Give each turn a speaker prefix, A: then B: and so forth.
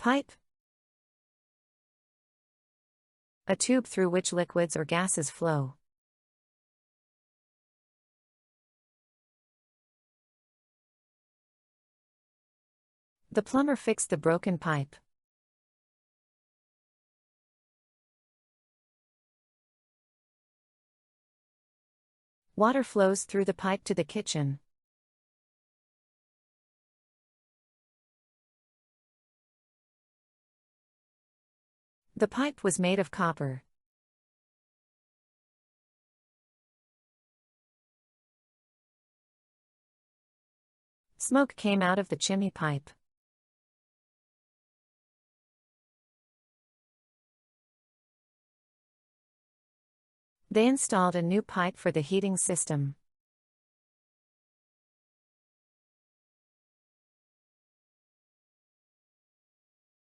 A: Pipe. A tube through which liquids or gases flow. The plumber fixed the broken pipe. Water flows through the pipe to the kitchen. The pipe was made of copper. Smoke came out of the chimney pipe. They installed a new pipe for the heating system.